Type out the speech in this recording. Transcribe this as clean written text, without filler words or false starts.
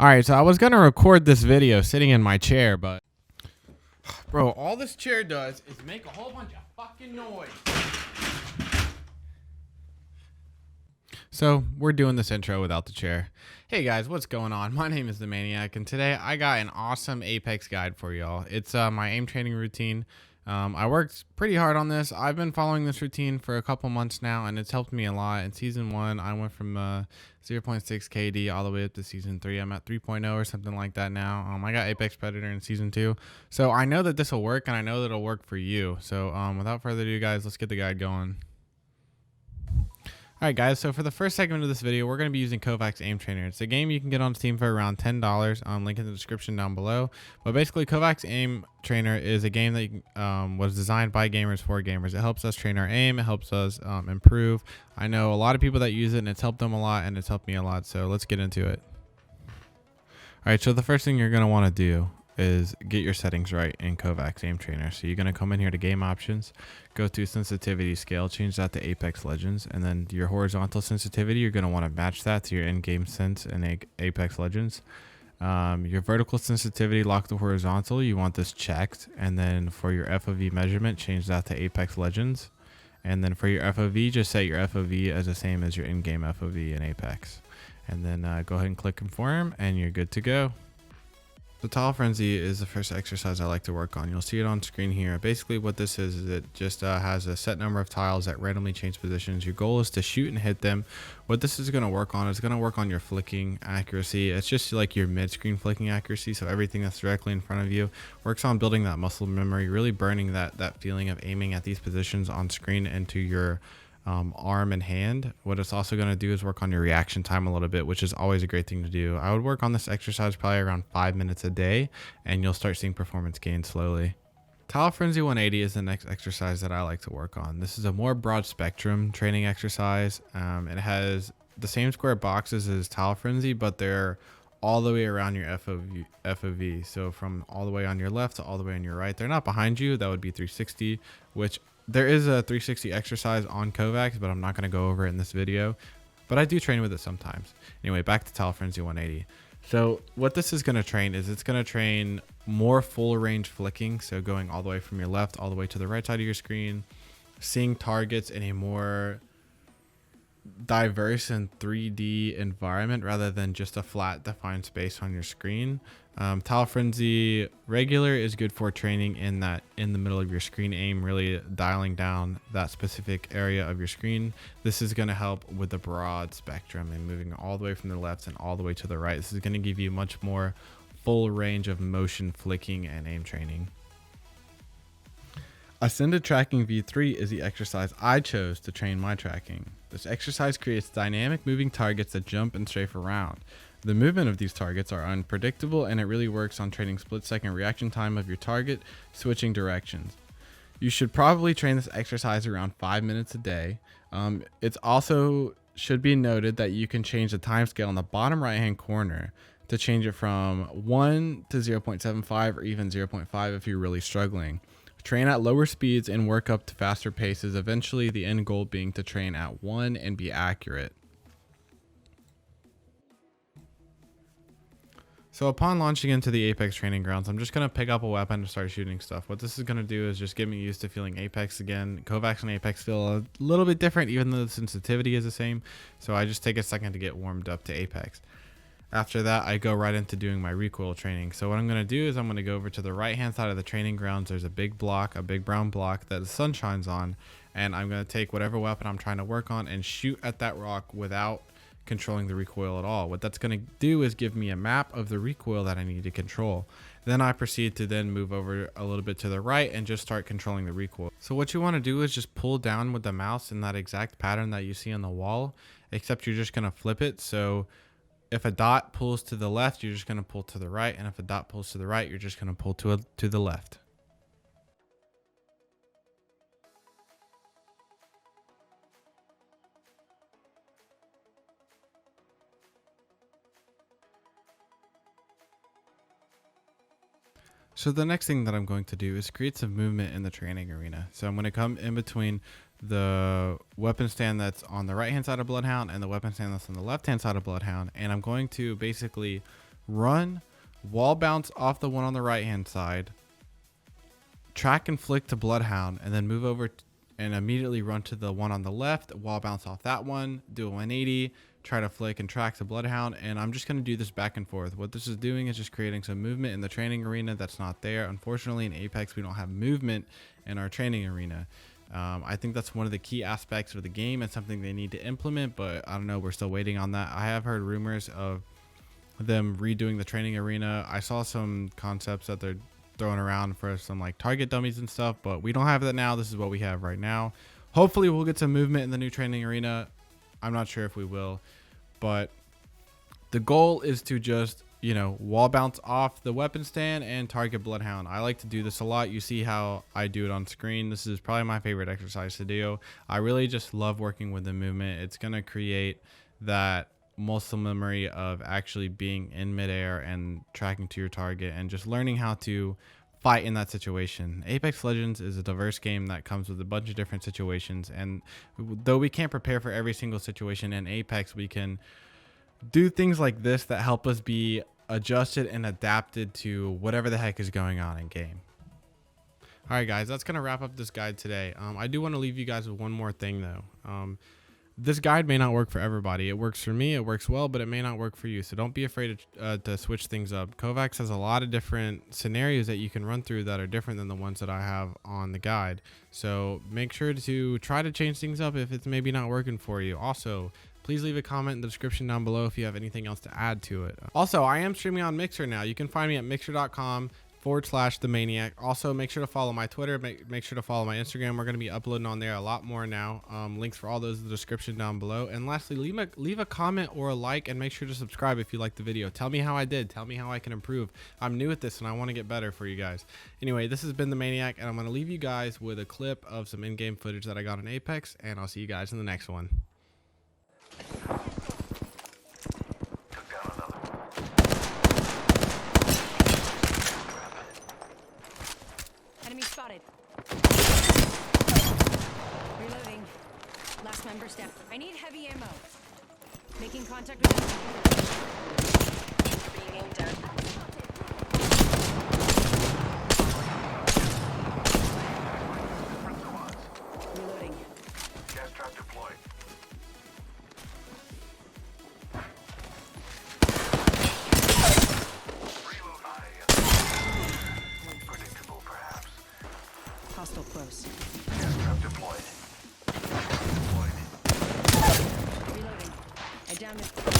All right, so I was gonna record this video sitting in my chair, but bro, all this chair does is make a whole bunch of fucking noise. So we're doing this intro without the chair. Hey guys, what's going on? My name is the Maniac, and today I got an awesome Apex guide for y'all. It's my aim training routine. I worked pretty hard on this. I've been following this routine for a couple months now, and it's helped me a lot. In season 1, I went from 0.6 KD all the way up to season 3. I'm at 3.0 or something like that now. I got Apex Predator in season 2. So I know that this will work, and I know that it'll work for you. So without further ado, guys, let's get the guide going. Alright guys, so for the first segment of this video, we're going to be using Kovacs Aim Trainer. It's a game you can get on Steam for around $10. Link in the description down below. But basically, Kovacs Aim Trainer is a game that was designed by gamers for gamers. It helps us train our aim. It helps us improve. I know a lot of people that use it, and it's helped them a lot, and it's helped me a lot. So let's get into it. Alright, so the first thing you're going to want to do is get your settings right in Kovacs Aim Trainer. So you're going to come in here to game options, go to sensitivity scale, change that to Apex Legends, and then your horizontal sensitivity, you're going to want to match that to your in-game sense in Apex Legends. Your vertical sensitivity, lock to horizontal, you want this checked, and then for your FOV measurement, change that to Apex Legends. And then for your FOV, just set your FOV as the same as your in-game FOV in Apex. And then go ahead and click confirm, and you're good to go. The tile frenzy is the first exercise I like to work on. You'll see it on screen here. Basically what this is it just has a set number of tiles that randomly change positions. Your goal is to shoot and hit them. What this is going to work on is going to work on your flicking accuracy. It's just like your mid-screen flicking accuracy. So everything that's directly in front of you works on building that muscle memory, really burning that feeling of aiming at these positions on screen into your arm and hand. What it's also going to do is work on your reaction time a little bit, which is always a great thing to do. I would work on this exercise probably around 5 minutes a day, and you'll start seeing performance gains slowly. Tile Frenzy 180 is the next exercise that I like to work on. This is a more broad spectrum training exercise. It has the same square boxes as Tile Frenzy, but they're all the way around your FOV. So from all the way on your left to all the way on your right. They're not behind you. That would be 360, which there is a 360 exercise on Kovacs, but I'm not going to go over it in this video. But I do train with it sometimes. Anyway, back to Tile Frenzy 180. So what this is going to train is it's going to train more full range flicking. So going all the way from your left all the way to the right side of your screen, seeing targets in a more diverse and 3D environment rather than just a flat defined space on your screen. Tile Frenzy regular is good for training in the middle of your screen aim, really dialing down that specific area of your screen. This is going to help with the broad spectrum and moving all the way from the left and all the way to the right. This is going to give you much more full range of motion flicking and aim training. Ascended Tracking V3 is the exercise I chose to train my tracking. This exercise creates dynamic moving targets that jump and strafe around. The movement of these targets are unpredictable, and it really works on training split-second reaction time of your target switching directions. You should probably train this exercise around 5 minutes a day. It's also should be noted that you can change the time scale in the bottom right-hand corner to change it from 1 to 0.75 or even 0.5 if you're really struggling. Train at lower speeds and work up to faster paces, eventually the end goal being to train at 1 and be accurate. So upon launching into the Apex training grounds, I'm just going to pick up a weapon to start shooting stuff. What this is going to do is just get me used to feeling Apex again. Kovacs and Apex feel a little bit different even though the sensitivity is the same. So I just take a second to get warmed up to Apex. After that, I go right into doing my recoil training. So what I'm going to do is I'm going to go over to the right hand side of the training grounds. There's a big block, a big brown block that the sun shines on. And I'm going to take whatever weapon I'm trying to work on and shoot at that rock without controlling the recoil at all. What that's going to do is give me a map of the recoil that I need to control. Then I proceed to then move over a little bit to the right and just start controlling the recoil. So what you want to do is just pull down with the mouse in that exact pattern that you see on the wall, except you're just going to flip it. So if a dot pulls to the left, you're just going to pull to the right. And if a dot pulls to the right, you're just going to pull to the left. So the next thing that I'm going to do is create some movement in the training arena. So I'm going to come in between the weapon stand that's on the right hand side of Bloodhound and the weapon stand that's on the left hand side of Bloodhound. And I'm going to basically run, wall bounce off the one on the right hand side, track and flick to Bloodhound, and then move over and immediately run to the one on the left, wall bounce off that one, do a 180, try to flick and track to Bloodhound. And I'm just going to do this back and forth. What this is doing is just creating some movement in the training arena that's not there. Unfortunately, in Apex, we don't have movement in our training arena. I think that's one of the key aspects of the game and something they need to implement, but I don't know, we're still waiting on that. I have heard rumors of them redoing the training arena. I saw some concepts that they're throwing around for some like target dummies and stuff, but we don't have that now. This is what we have right now. Hopefully we'll get some movement in the new training arena. I'm not sure if we will, but the goal is to just, you know, wall bounce off the weapon stand and target Bloodhound. I like to do this a lot. You see how I do it on screen. This is probably my favorite exercise to do. I really just love working with the movement. It's going to create that muscle memory of actually being in midair and tracking to your target and just learning how to fight in that situation. Apex Legends is a diverse game that comes with a bunch of different situations, and though we can't prepare for every single situation in Apex, we can do things like this that help us be adjusted and adapted to whatever the heck is going on in game. All right, guys, that's gonna wrap up this guide today. I do want to leave you guys with one more thing though. This guide may not work for everybody. It works for me, it works well, but it may not work for you. So don't be afraid to switch things up. Kovacs has a lot of different scenarios that you can run through that are different than the ones that I have on the guide. So make sure to try to change things up if it's maybe not working for you. Also, please leave a comment in the description down below if you have anything else to add to it. Also, I am streaming on Mixer now. You can find me at mixer.com/themaniac. Also, make sure to follow my Twitter. Make sure to follow my Instagram. We're going to be uploading on there a lot more now. Links for all those in the description down below. And lastly, leave a comment or a like, and make sure to subscribe if you liked the video. Tell me how I did. Tell me how I can improve. I'm new at this and I want to get better for you guys. Anyway, this has been The Maniac, and I'm going to leave you guys with a clip of some in-game footage that I got in Apex, and I'll see you guys in the next one. Enemy spotted. Reloading. Last member step. I need heavy ammo. Making contact with enemy. Being aimed at. Reloading. Gas trap deployed. Predictable, perhaps. Hostile close. Gas trap deployed. Reloading. I downed it.